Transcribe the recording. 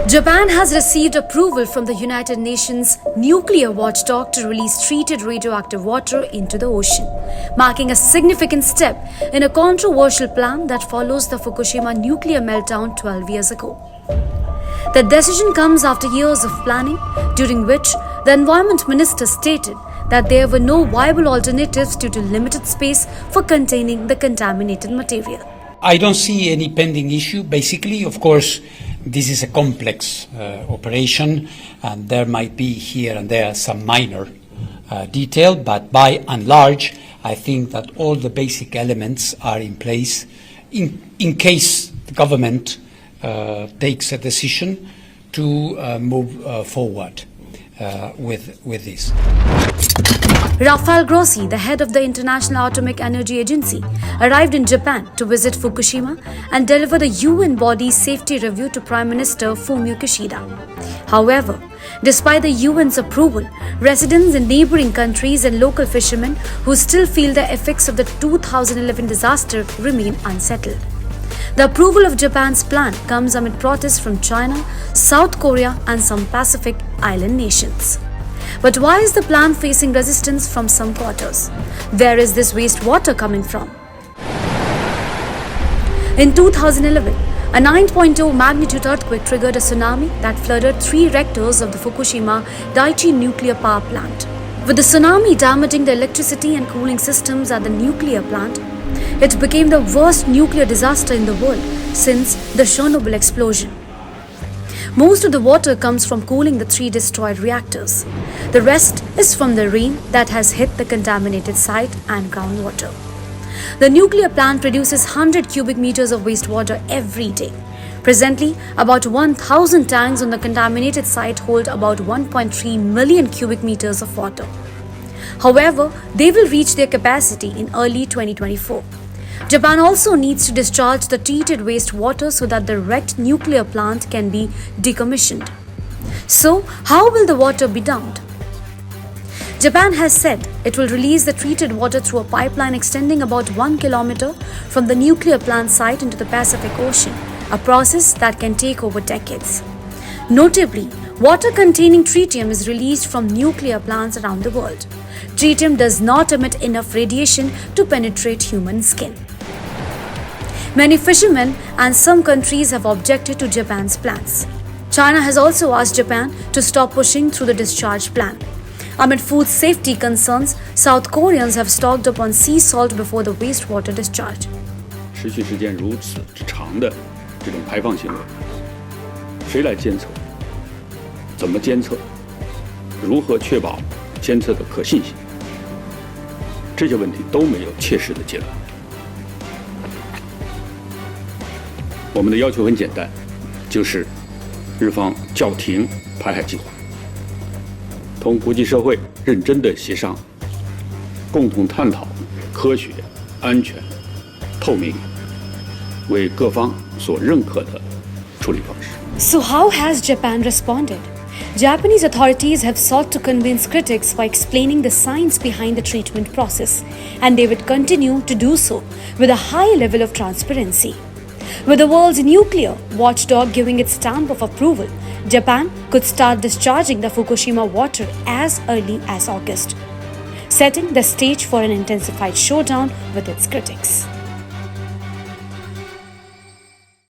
Japan has received approval from the United Nations nuclear watchdog to release treated radioactive water into the ocean, marking a significant step in a controversial plan that follows the Fukushima nuclear meltdown 12 years ago. The decision comes after years of planning, during which the Environment Minister stated that there were no viable alternatives due to limited space for containing the contaminated material. I don't see any pending issue. Basically, of course, this is a complex operation, and there might be here and there some minor detail, but by and large, I think that all the basic elements are in place in case the government takes a decision to move forward with this. Rafael Grossi, the head of the International Atomic Energy Agency, arrived in Japan to visit Fukushima and deliver the UN body's safety review to Prime Minister Fumio Kishida. However, despite the UN's approval, residents in neighboring countries and local fishermen who still feel the effects of the 2011 disaster remain unsettled. The approval of Japan's plan comes amid protests from China, South Korea, and some Pacific island nations. But why is the plan facing resistance from some quarters? Where is this wastewater coming from? In 2011, a 9.0 magnitude earthquake triggered a tsunami that flooded 3 reactors of the Fukushima Daiichi nuclear power plant. With the tsunami damaging the electricity and cooling systems at the nuclear plant, it became the worst nuclear disaster in the world since the Chernobyl explosion. Most of the water comes from cooling the 3 destroyed reactors. The rest is from the rain that has hit the contaminated site and groundwater. The nuclear plant produces 100 cubic meters of wastewater every day. Presently, about 1,000 tanks on the contaminated site hold about 1.3 million cubic meters of water. However, they will reach their capacity in early 2024. Japan also needs to discharge the treated wastewater so that the wrecked nuclear plant can be decommissioned. So, how will the water be dumped? Japan has said it will release the treated water through a pipeline extending about 1 kilometer from the nuclear plant site into the Pacific Ocean, a process that can take over decades. Notably, water containing tritium is released from nuclear plants around the world. Tritium does not emit enough radiation to penetrate human skin. Many fishermen and some countries have objected to Japan's plans. China has also asked Japan to stop pushing through the discharge plan. Amid food safety concerns, South Koreans have stocked up on sea salt before the wastewater discharge. 持续时间如此之长的这种排放行为，谁来监测？怎么监测？如何确保监测的可信性？这些问题都没有切实的结论。我们的要求很简单，就是日方叫停排海计划，同国际社会认真的协商，共同探讨科学、安全、透明，为各方所认可的处理方式。So how has Japan responded? Japanese authorities have sought to convince critics by explaining the science behind the treatment process, and they would continue to do so with a high level of transparency. With the world's nuclear watchdog giving its stamp of approval, Japan could start discharging the Fukushima water as early as August, setting the stage for an intensified showdown with its critics.